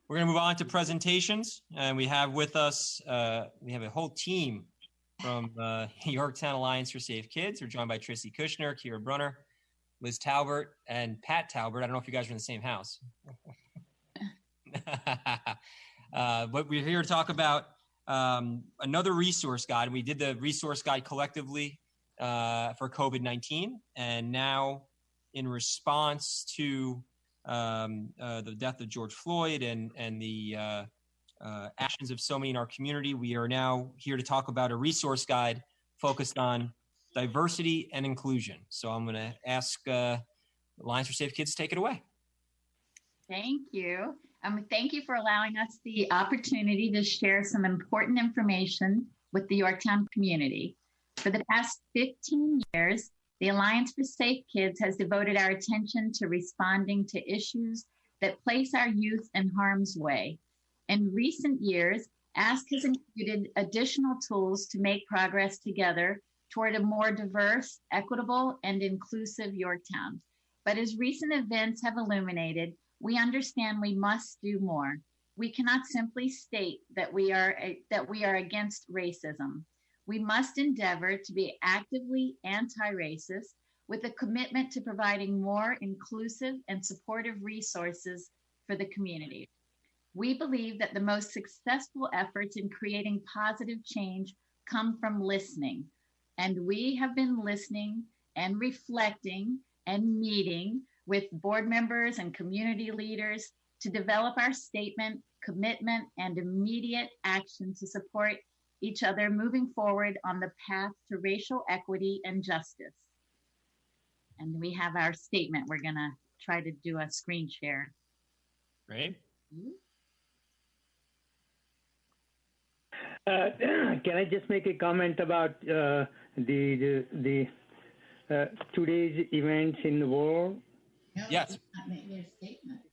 We're going to move on to presentations, and we have with us, we have a whole team from Yorktown Alliance for Safe Kids. We're joined by Tracy Kushner, Kira Brunner, Liz Talbert, and Pat Talbert. I don't know if you guys are in the same house. But we're here to talk about another resource guide. We did the resource guide collectively for COVID-19, and now in response to the death of George Floyd and the actions of so many in our community, we are now here to talk about a resource guide focused on diversity and inclusion. So I'm going to ask Alliance for Safe Kids to take it away. Thank you. Thank you for allowing us the opportunity to share some important information with the Yorktown community. For the past 15 years, the Alliance for Safe Kids has devoted our attention to responding to issues that place our youth in harm's way. In recent years, ASK has included additional tools to make progress together toward a more diverse, equitable, and inclusive Yorktown. But as recent events have illuminated, we understand we must do more. We cannot simply state that we are against racism. We must endeavor to be actively anti-racist with a commitment to providing more inclusive and supportive resources for the community. We believe that the most successful efforts in creating positive change come from listening. And we have been listening and reflecting and meeting with board members and community leaders to develop our statement, commitment, and immediate action to support each other moving forward on the path to racial equity and justice. And we have our statement. We're going to try to do a screen share. Great. Can I just make a comment about today's events in the world? Yes.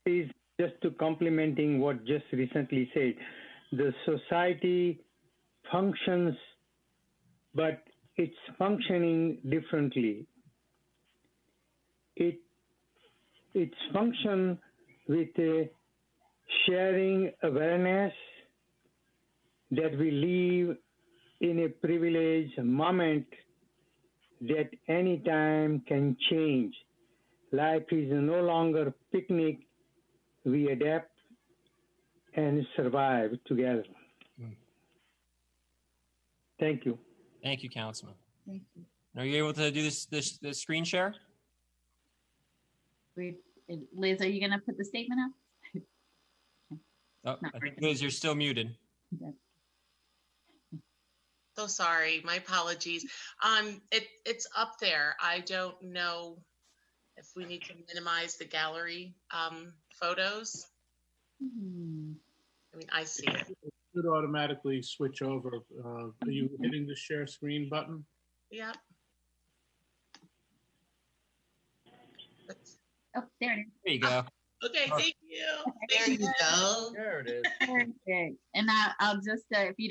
Is just to complementing what just recently said. The society functions, but it's functioning differently. It's function with a sharing awareness that we live in a privileged moment that any time can change. Life is no longer picnic. We adapt and survive together. Thank you. Thank you, Councilman. Thank you. Are you able to do this screen share? Liz, are you going to put the statement up? Oh, I think, Liz, you're still muted. So sorry, my apologies. It's up there. I don't know if we need to minimize the gallery photos. I mean, I see it. It should automatically switch over. Are you hitting the share screen button? Yeah. Oh, there it is. There you go. Okay, thank you. There you go. There it is. Perfect. And I'll just, if you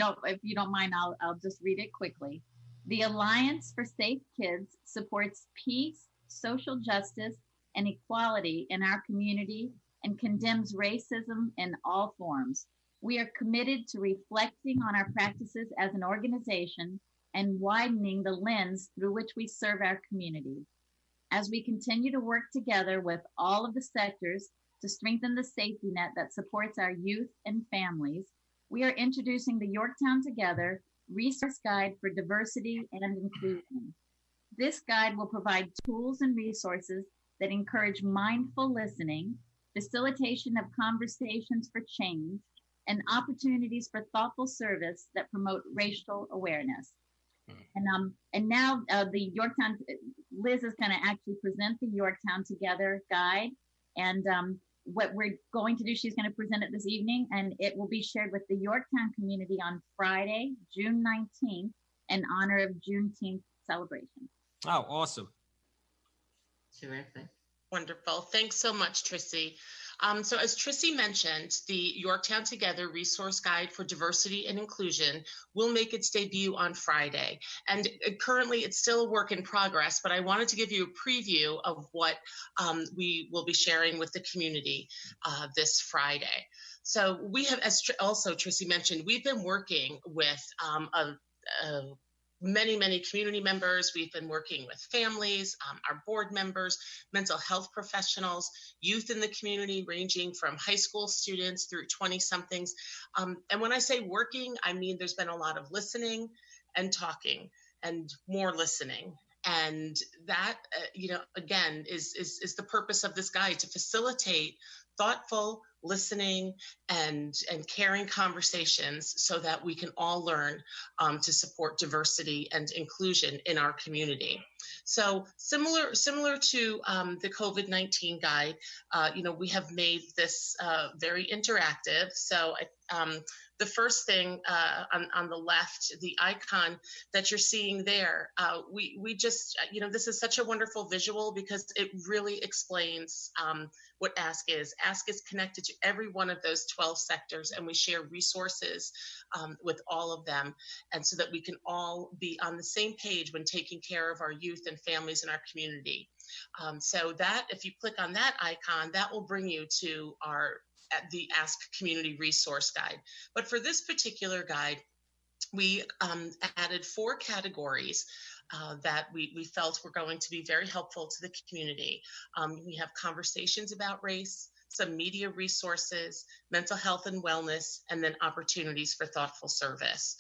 don't mind, I'll just read it quickly. The Alliance for Safe Kids supports peace, social justice, and equality in our community and condemns racism in all forms. We are committed to reflecting on our practices as an organization and widening the lens through which we serve our community. As we continue to work together with all of the sectors to strengthen the safety net that supports our youth and families, we are introducing the Yorktown Together Resource Guide for Diversity and Inclusion. This guide will provide tools and resources that encourage mindful listening, facilitation of conversations for change, and opportunities for thoughtful service that promote racial awareness. And now the Yorktown, Liz is going to actually present the Yorktown Together guide. And what we're going to do, she's going to present it this evening, and it will be shared with the Yorktown community on Friday, June 19th, in honor of Juneteenth celebration. Oh, awesome. Terrific. Wonderful. Thanks so much, Trissy. So as Trissy mentioned, the Yorktown Together Resource Guide for Diversity and Inclusion will make its debut on Friday. And currently it's still a work in progress, but I wanted to give you a preview of what we will be sharing with the community this Friday. So we have, as also Tracy mentioned, we've been working with many community members. We've been working with families, our board members, mental health professionals, youth in the community, ranging from high school students through 20-somethings. And when I say working, I mean there's been a lot of listening and talking and more listening. And that, again, is the purpose of this guide, to facilitate thoughtful listening and caring conversations so that we can all learn to support diversity and inclusion in our community. So similar to the COVID-19 guide, we have made this very interactive. So the first thing on the left, the icon that you're seeing there, we just, this is such a wonderful visual because it really explains what Ask is. Ask is connected to every one of those 12 sectors, and we share resources with all of them, and so that we can all be on the same page when taking care of our youth and families in our community. So that, if you click on that icon, that will bring you to the Ask Community Resource Guide. But for this particular guide, we added 4 categories that we felt were going to be very helpful to the community. We have conversations about race, some media resources, mental health and wellness, and then opportunities for thoughtful service.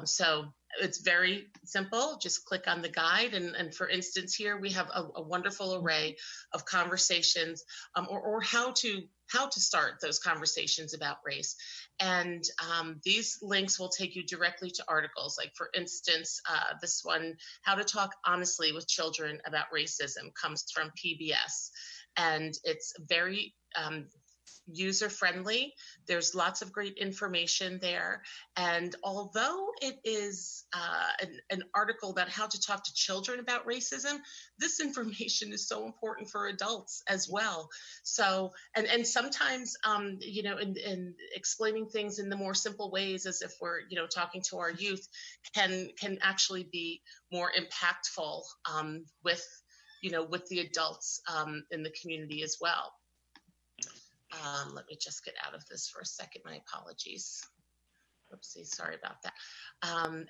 So it's very simple. Just click on the guide. And for instance, here we have a wonderful array of conversations or how to start those conversations about race. And these links will take you directly to articles. Like, for instance, this one, How to Talk Honestly with Children About Racism, comes from PBS. And it's very user-friendly. There's lots of great information there. And although it is an article about how to talk to children about racism, this information is so important for adults as well. So, and sometimes, in explaining things in the more simple ways, as if we're, talking to our youth, can actually be more impactful with the adults in the community as well. Let me just get out of this for a second. My apologies. Oopsie, sorry about that.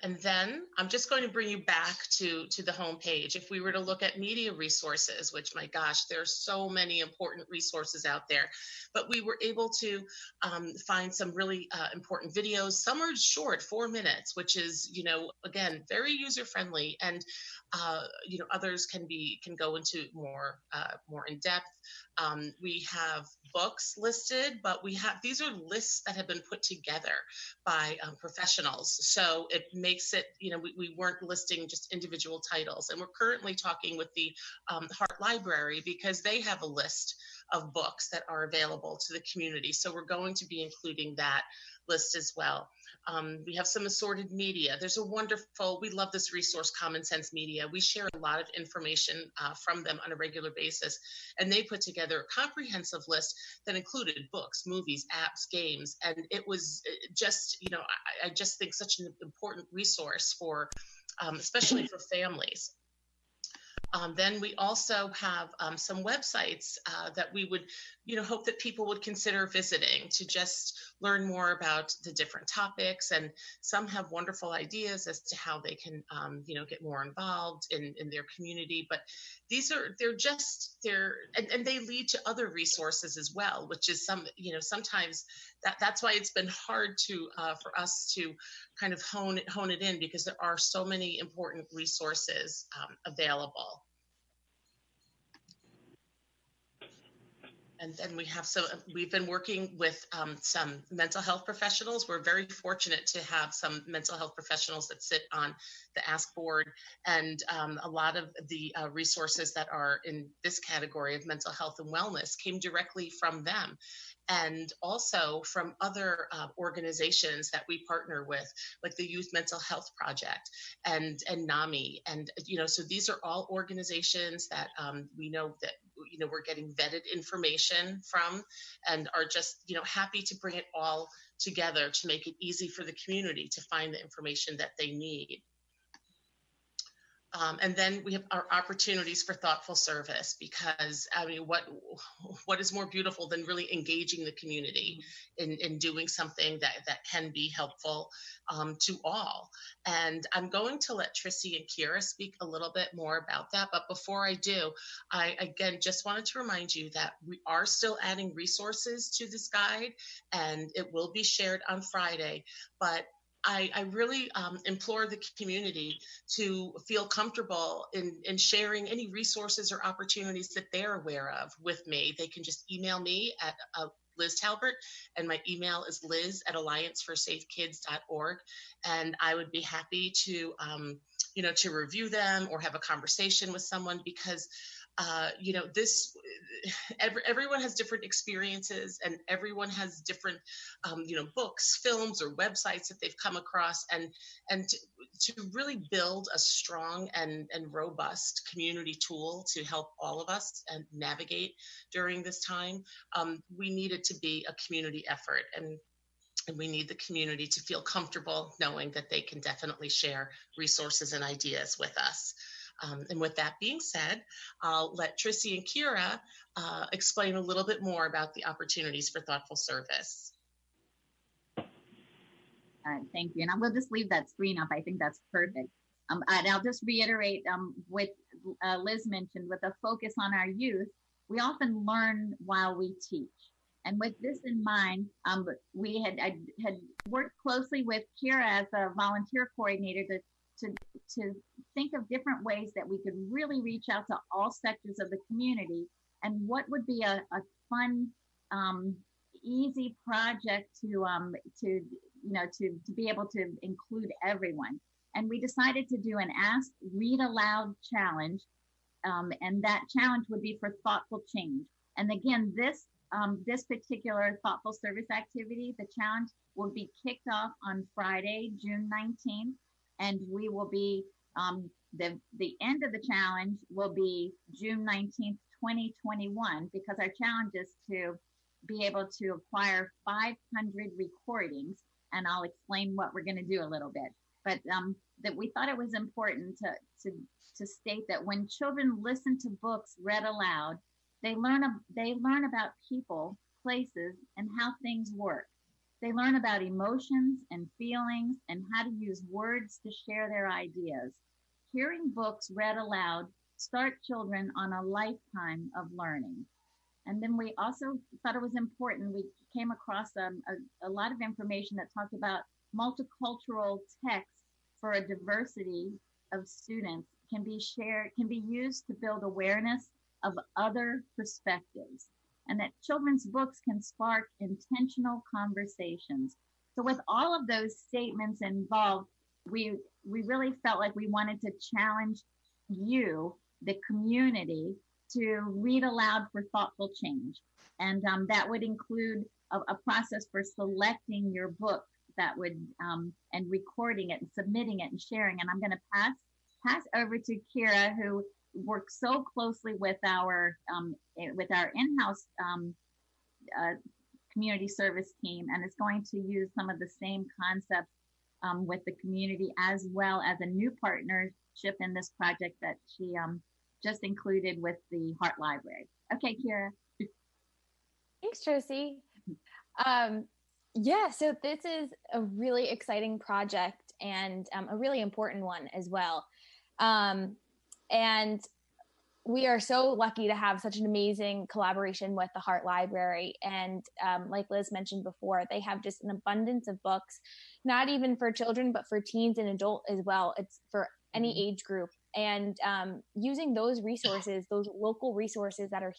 And then I'm just going to bring you back to the home page. If we were to look at media resources, which, my gosh, there's so many important resources out there, but we were able to find some really important videos. Some are short, 4 minutes, which is, again, very user-friendly, and others can go into more in depth. We have books listed, but these are lists that have been put together by professionals. So it makes it, we weren't listing just individual titles. And we're currently talking with the Hart Library because they have a list of books that are available to the community. So we're going to be including that list as well. We have some assorted media. There's we love this resource, Common Sense Media. We share a lot of information from them on a regular basis. And they put together a comprehensive list that included books, movies, apps, games. And it was just, I just think such an important resource for, especially for families. Then we also have some websites that we would, hope that people would consider visiting to just learn more about the different topics. And some have wonderful ideas as to how they can, get more involved in their community. But and they lead to other resources as well, which is sometimes that's why it's been hard for us to kind of hone it in, because there are so many important resources available. And then we've been working with some mental health professionals. We're very fortunate to have some mental health professionals that sit on the Ask board, and a lot of the resources that are in this category of mental health and wellness came directly from them. And also from other organizations that we partner with, like the Youth Mental Health Project and NAMI. And, so these are all organizations that we know that, we're getting vetted information from, and are just, happy to bring it all together to make it easy for the community to find the information that they need. And then we have our opportunities for thoughtful service, because I mean, what is more beautiful than really engaging the community in doing something that can be helpful to all? And I'm going to let Trissy and Kira speak a little bit more about that. But before I do, I again just wanted to remind you that we are still adding resources to this guide, and it will be shared on Friday. But I really implore the community to feel comfortable in sharing any resources or opportunities that they're aware of with me. They can just email me at Liz Talbert, and my email is liz@allianceforsafekids.org, and I would be happy to to review them or have a conversation with someone, because this everyone has different experiences, and everyone has different books, films, or websites that they've come across, and to really build a strong and robust community tool to help all of us and navigate during this time. We need it to be a community effort, and we need the community to feel comfortable knowing that they can definitely share resources and ideas with us. And with that being said, I'll let Trissy and Kira explain a little bit more about the opportunities for thoughtful service. All right, thank you. And I will just leave that screen up. I think that's perfect. And I'll just reiterate what Liz mentioned, with a focus on our youth. We often learn while we teach. And with this in mind, we had worked closely with Kira as a volunteer coordinator to think of different ways that we could really reach out to all sectors of the community, and what would be a fun, easy project to be able to include everyone. And we decided to do an Ask Read Aloud challenge, and that challenge would be for thoughtful change. And again, this particular thoughtful service activity, the challenge, will be kicked off on Friday, June 19th. And we will be, the end of the challenge will be June 19th, 2021, because our challenge is to be able to acquire 500 recordings. And I'll explain what we're going to do a little bit. But that we thought it was important to state that when children listen to books read aloud, they learn about people, places, and how things work. They learn about emotions and feelings and how to use words to share their ideas. Hearing books read aloud start children on a lifetime of learning. And then we also thought it was important. We came across a lot of information that talked about multicultural texts for a diversity of students can be used to build awareness of other perspectives, and that children's books can spark intentional conversations. So with all of those statements involved, we really felt like we wanted to challenge you, the community, to read aloud for thoughtful change. And that would include a process for selecting your book that would, and recording it and submitting it and sharing. And I'm going to pass over to Kira, who works so closely with our in-house community service team, and is going to use some of the same concepts with the community, as well as a new partnership in this project that she just included with the Hart Library. Okay, Kira. Thanks, Trissy. Yeah, so this is a really exciting project, and a really important one as well. And we are so lucky to have such an amazing collaboration with the Hart Library. And like Liz mentioned before, they have just an abundance of books, not even for children, but for teens and adult as well. It's for any age group. And using those resources, those local resources that are,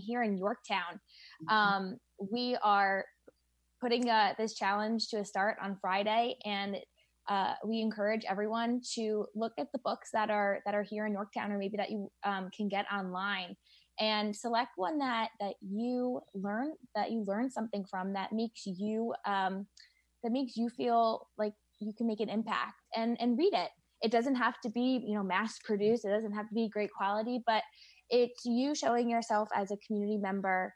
here in Yorktown, we are putting this challenge to a start on Friday, and we encourage everyone to look at the books that are here in Yorktown, or maybe that you can get online, and select one that you learn something from, that makes you feel like you can make an impact, and read it. It doesn't have to be mass produced. It doesn't have to be great quality, but it's you showing yourself as a community member,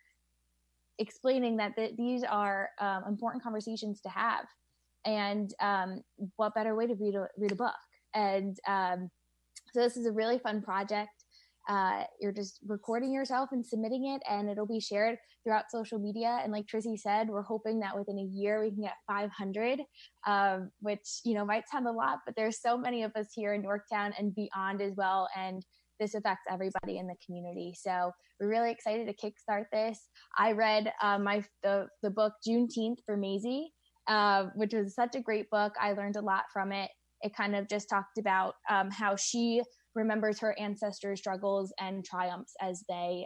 explaining that these are important conversations to have. And what better way to read a book? And So this is a really fun project. You're just recording yourself and submitting it, and it'll be shared throughout social media. And like Tracy said, we're hoping that within a year we can get 500, which, you know, might sound a lot, but there's so many of us here in Yorktown and beyond as well. And this affects everybody in the community. So we're really excited to kickstart this. I read the book Juneteenth for Maisie, which was such a great book. I learned a lot from it. It kind of just talked about how she remembers her ancestors' struggles and triumphs as they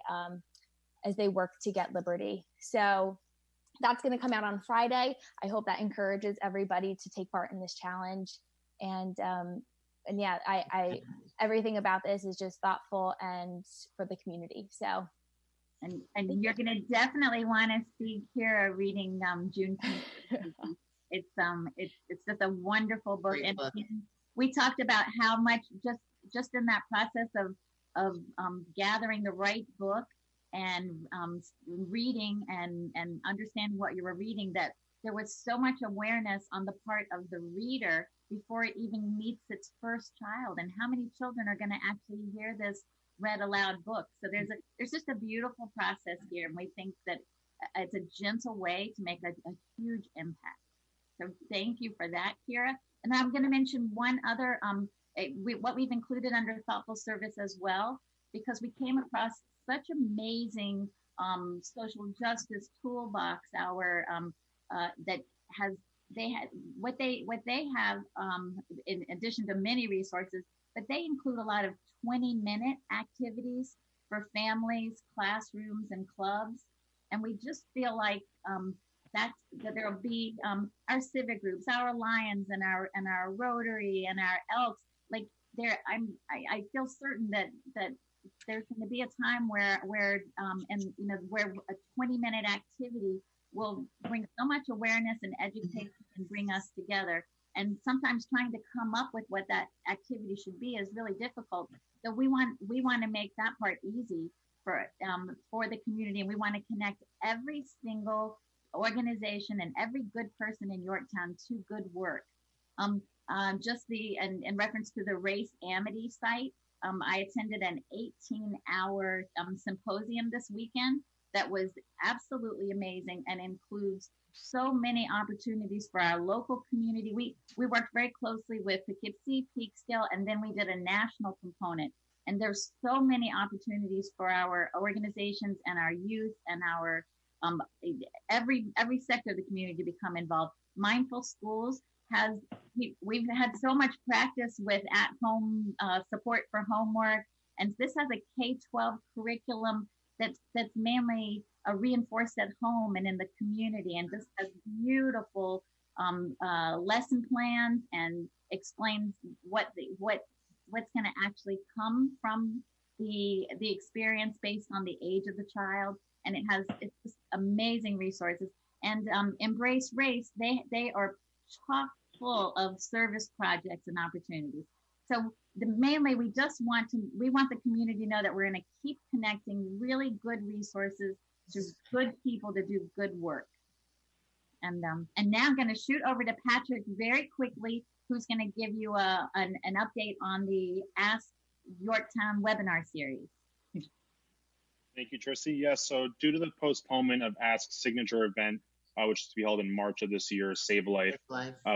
work to get liberty. So that's going to come out on Friday. I hope that encourages everybody to take part in this challenge. And yeah, I everything about this is just thoughtful and for the community. So. And you're going to definitely want to see Kira reading Juneteenth. It's just a wonderful book. Great book. And we talked about how much just in that process of gathering the right book and reading and understanding what you were reading, that there was so much awareness on the part of the reader before it even meets its first child, and how many children are going to actually hear this read aloud book. So there's just a beautiful process here, and we think that it's a gentle way to make a huge impact. So thank you for that, Kira. And I'm going to mention one other what we've included under thoughtful service as well, because we came across such amazing social justice toolbox that has what they have in addition to many resources, but they include a lot of 20-minute activities for families, classrooms, and clubs. And we just feel like that there'll be our civic groups, our Lions, and our Rotary, and our Elks. Like I feel certain that there's going to be a time where a 20-minute activity will bring so much awareness and education and bring us together. And sometimes trying to come up with what that activity should be is really difficult. So we want to make that part easy for the community, and we want to connect every single organization and every good person in Yorktown to good work. In reference to the Race Amity site, I attended an 18-hour symposium this weekend that was absolutely amazing and includes so many opportunities for our local community. We worked very closely with Poughkeepsie, Peekskill, and then we did a national component. And there's so many opportunities for our organizations and our youth and our every sector of the community to become involved. Mindful Schools we've had so much practice with at-home support for homework, and this has a K-12 curriculum that's mainly reinforced at home and in the community, and this has beautiful lesson plans and explains what's going to actually come from the experience based on the age of the child, and it's just amazing resources. And Embrace Race, they are chock full of service projects and opportunities. So mainly we want the community to know that we're going to keep connecting really good resources to good people to do good work. And now I'm going to shoot over to Patrick very quickly, who's going to give you an update on the Ask Yorktown webinar series. Thank you, Tracy. Yes, so due to the postponement of Ask's signature event, which is to be held in March of this year, Save a Life,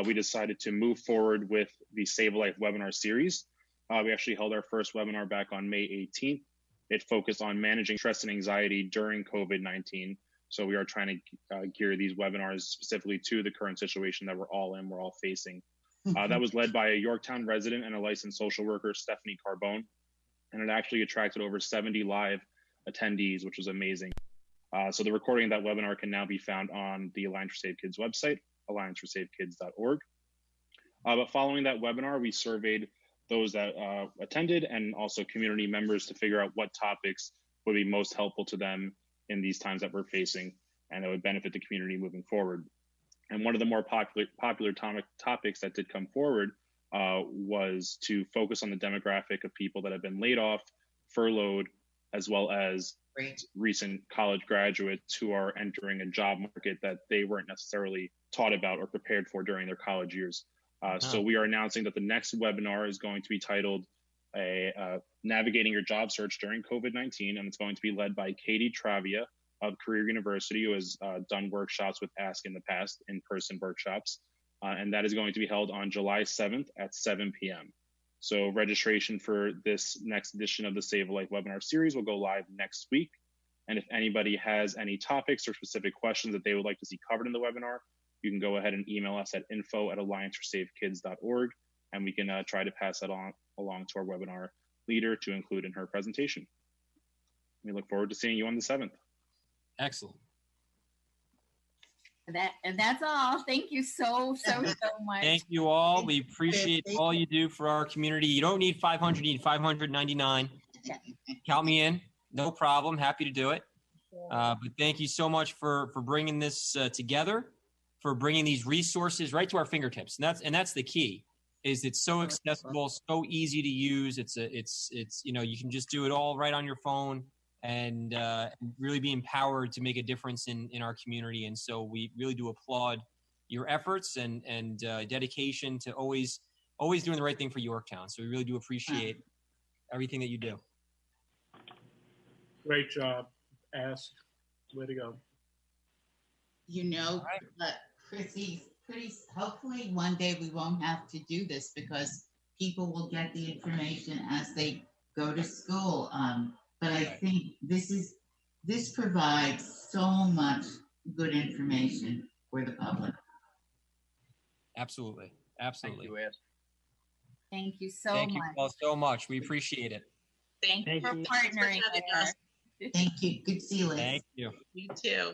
we decided to move forward with the Save a Life webinar series. We actually held our first webinar back on May 18th. It focused on managing stress and anxiety during COVID-19. So we are trying to gear these webinars specifically to the current situation that we're all facing. That was led by a Yorktown resident and a licensed social worker, Stephanie Carbone, and it actually attracted over 70 live attendees, which was amazing. So the recording of that webinar can now be found on the Alliance for Save Kids website, allianceforsavekids.org. But following that webinar, we surveyed those that attended and also community members to figure out what topics would be most helpful to them in these times that we're facing and that would benefit the community moving forward. And one of the more popular topics that did come forward was to focus on the demographic of people that have been laid off, furloughed, as well as recent college graduates who are entering a job market that they weren't necessarily taught about or prepared for during their college years. So we are announcing that the next webinar is going to be titled navigating your job search during COVID-19, and it's going to be led by Katie Travia of Career University, who has done workshops with Ask in the past, in-person workshops, and that is going to be held on July 7th at 7 p.m. So registration for this next edition of the Save a Life webinar series will go live next week. And if anybody has any topics or specific questions that they would like to see covered in the webinar, you can go ahead and email us at info@allianceforsafekids.org, and we can try to pass that along to our webinar leader to include in her presentation. We look forward to seeing you on the 7th. Excellent. And that's all. Thank you so much. Thank you all. We appreciate all you do for our community. You don't need 500, you need 599. Count me in. No problem. Happy to do it. But thank you so much for bringing this together, for bringing these resources right to our fingertips. And that's the key. Is it's so accessible, so easy to use. It's you can just do it all right on your phone and really be empowered to make a difference in our community. And so we really do applaud your efforts and dedication to always doing the right thing for Yorktown. So we really do appreciate everything that you do. Great job, Ask. Way to go. Chrissy, hopefully one day we won't have to do this because people will get the information as they go to school. But I think this provides so much good information for the public. Absolutely. Thank you, Ask. Thank you so much. Thank you all so much. We appreciate it. Thank you for partnering with us. Thank you. Good to see you, Liz. Thank you. You too.